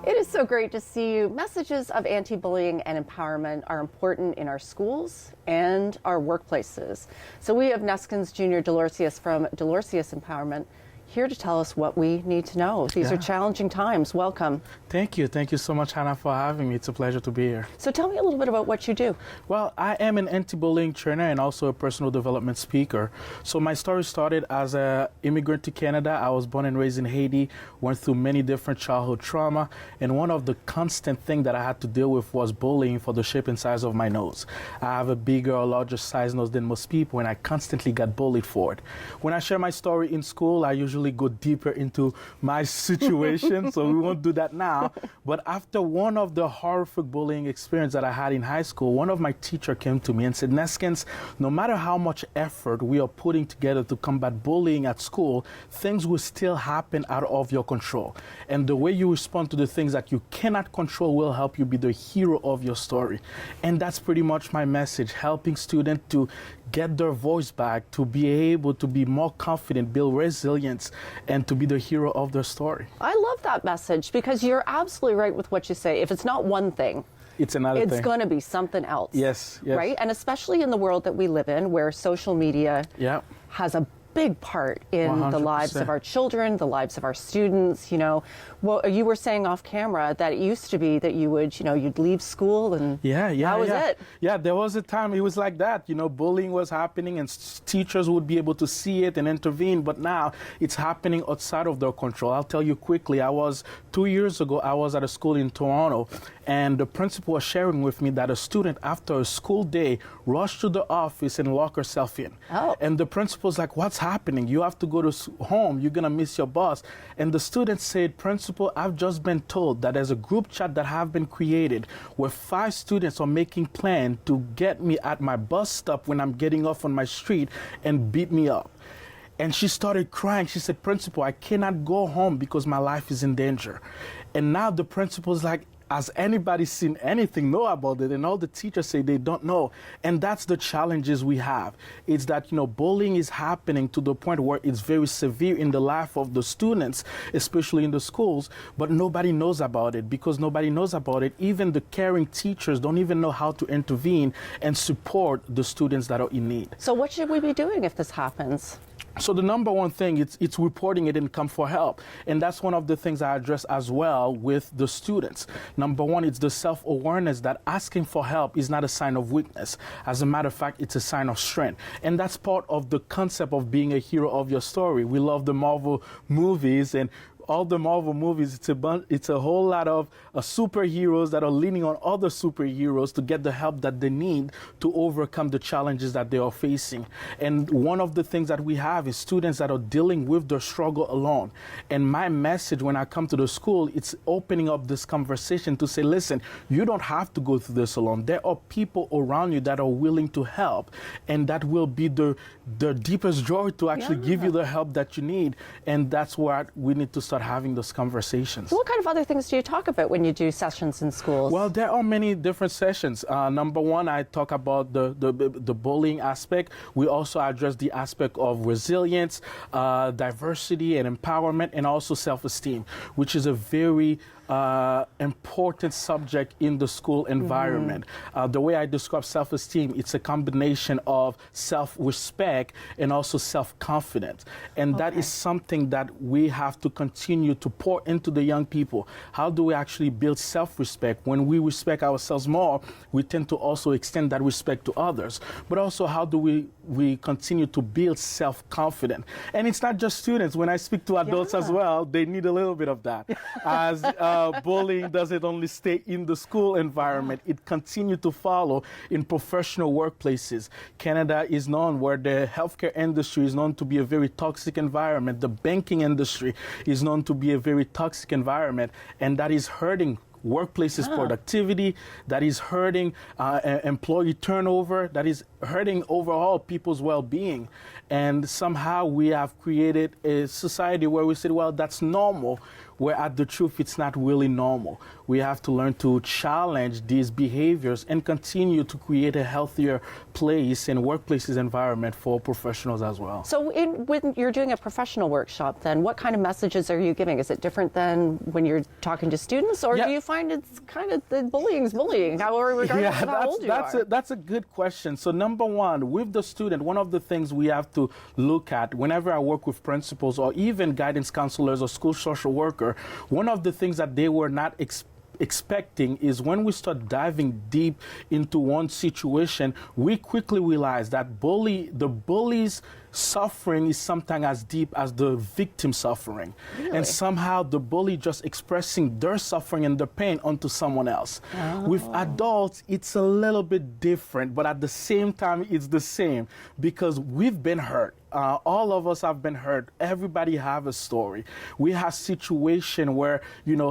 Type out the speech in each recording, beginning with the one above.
It is so great to see you. Messages of anti-bullying and empowerment are important in our schools and our workplaces. So we have Neskens Jr Dorcelus from Dorcelus Empowerment here to tell us what we need to know. These are challenging times. Welcome. Thank you. Thank you so much, Hannah, for having me. It's a pleasure to be here. So tell me a little bit about what you do. Well, I am an anti-bullying trainer and also a personal development speaker. So my story started as an immigrant to Canada. I was born and raised in Haiti, went through many different childhood trauma, and one of the constant things that I had to deal with was bullying for the shape and size of my nose. I have a bigger or larger size nose than most people, and I constantly got bullied for it. When I share my story in school, I usually go deeper into my situation, so we won't do that now. But after one of the horrific bullying experience that I had in high school, one of my teacher came to me and said, Neskens, no matter how much effort we are putting together to combat bullying at school, things will still happen out of your control. And the way you respond to the things that you cannot control will help you be the hero of your story. And that's pretty much my message, helping students to get their voice back, to be able to be more confident, build resilience, and to be the hero of their story. I love that message because you're absolutely right with what you say. If it's not one thing, it's another thing. It's going to be something else. Yes, yes. Right? And especially in the world that we live in where social media has a big part in 100%. The lives of our children, the lives of our students. You know, well, you were saying off camera that it used to be that you would, you'd leave school and that was it. Yeah, there was a time it was like that. Bullying was happening and teachers would be able to see it and intervene. But now it's happening outside of their control. I'll tell you quickly. 2 years ago, I was at a school in Toronto, and the principal was sharing with me that a student after a school day rushed to the office and locked herself in. Oh. And the principal's like, what's happening? You have to go to home. You're going to miss your bus. And the student said, Principal, I've just been told that there's a group chat that have been created where 5 students are making plans to get me at my bus stop when I'm getting off on my street and beat me up. And she started crying. She said, Principal, I cannot go home because my life is in danger. And now the principal's like, has anybody seen anything, know about it? And all the teachers say they don't know. And that's the challenges we have. It's that, bullying is happening to the point where it's very severe in the life of the students, especially in the schools, but nobody knows about it. Because nobody knows about it, even the caring teachers don't even know how to intervene and support the students that are in need. So what should we be doing if this happens? So the number one thing, it's reporting it and come for help. And that's one of the things I address as well with the students. Number one, it's the self-awareness that asking for help is not a sign of weakness. As a matter of fact, it's a sign of strength. And that's part of the concept of being a hero of your story. We love the Marvel movies, and all the Marvel movies, it's a whole lot of superheroes that are leaning on other superheroes to get the help that they need to overcome the challenges that they are facing. And one of the things that we have is students that are dealing with their struggle alone. And my message when I come to the school, it's opening up this conversation to say, listen, you don't have to go through this alone. There are people around you that are willing to help, and that will be the deepest joy to actually give you the help that you need. And that's where we need to start having those conversations. What kind of other things do you talk about when you do sessions in schools? Well, there are many different sessions. Number one, I talk about the bullying aspect. We also address the aspect of resilience, diversity and empowerment, and also self-esteem, which is a very important subject in the school environment. The way I describe self-esteem, it's a combination of self-respect and also self-confidence. And that is something that we have to continue to pour into the young people. How do we actually build self-respect? When we respect ourselves more, we tend to also extend that respect to others. But also, how do we continue to build self-confidence? And it's not just students. When I speak to adults as well, they need a little bit of that. As bullying doesn't only stay in the school environment, it continues to follow in professional workplaces. Canada is known where the healthcare industry is known to be a very toxic environment. The banking industry is known to be a very toxic environment, and that is hurting workplaces productivity, that is hurting employee turnover, that is hurting overall people's well-being. And somehow we have created a society where we said, well, that's normal, where at the truth, it's not really normal. We have to learn to challenge these behaviors and continue to create a healthier place and workplaces environment for professionals as well. So when you're doing a professional workshop, then what kind of messages are you giving? Is it different than when you're talking to students, or do you find it's kind of the bullying's bullying, regardless of how old you are? That's a good question. So number one, with the student, one of the things we have to look at whenever I work with principals or even guidance counselors or school social worker, one of the things that they were not expecting is when we start diving deep into one situation, we quickly realize that the bully's suffering is sometimes as deep as the victim suffering. Really? And somehow the bully just expressing their suffering and their pain onto someone else. Oh. With adults, it's a little bit different, but at the same time, it's the same because we've been hurt. All of us have been hurt. Everybody have a story. We have situation where,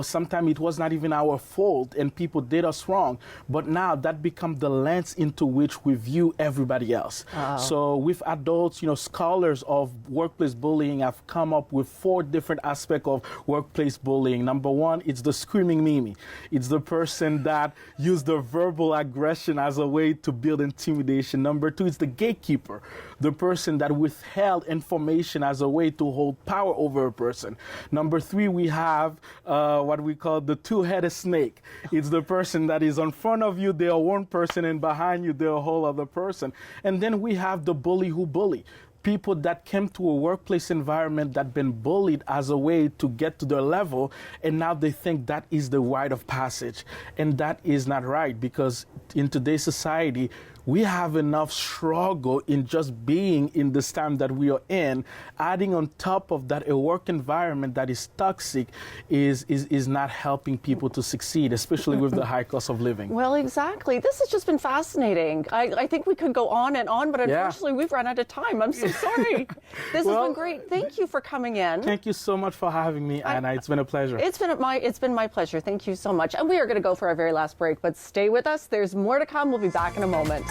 sometimes it was not even our fault and people did us wrong. But now that becomes the lens into which we view everybody else. Oh. So with adults, scholars of workplace bullying have come up with 4 different aspects of workplace bullying. Number one, it's the screaming Mimi. It's the person that used the verbal aggression as a way to build intimidation. Number 2, it's the gatekeeper, the person that withheld information as a way to hold power over a person. Number 3, we have what we call the two-headed snake. It's the person that is in front of you, they are one person, and behind you, they're a whole other person. And then we have the bully who bully. People that came to a workplace environment that been bullied as a way to get to their level, and now they think that is the rite of passage. And that is not right, because in today's society, we have enough struggle in just being in this time that we are in. Adding on top of that a work environment that is toxic is not helping people to succeed, especially with the high cost of living. Well, exactly. This has just been fascinating. I think we could go on and on, but unfortunately we've run out of time. I'm so sorry. This has been great. Thank you for coming in. Thank you so much for having me, Anna. It's been a pleasure. It's been my pleasure. Thank you so much. And we are going to go for our very last break, but stay with us. There's more to come. We'll be back in a moment.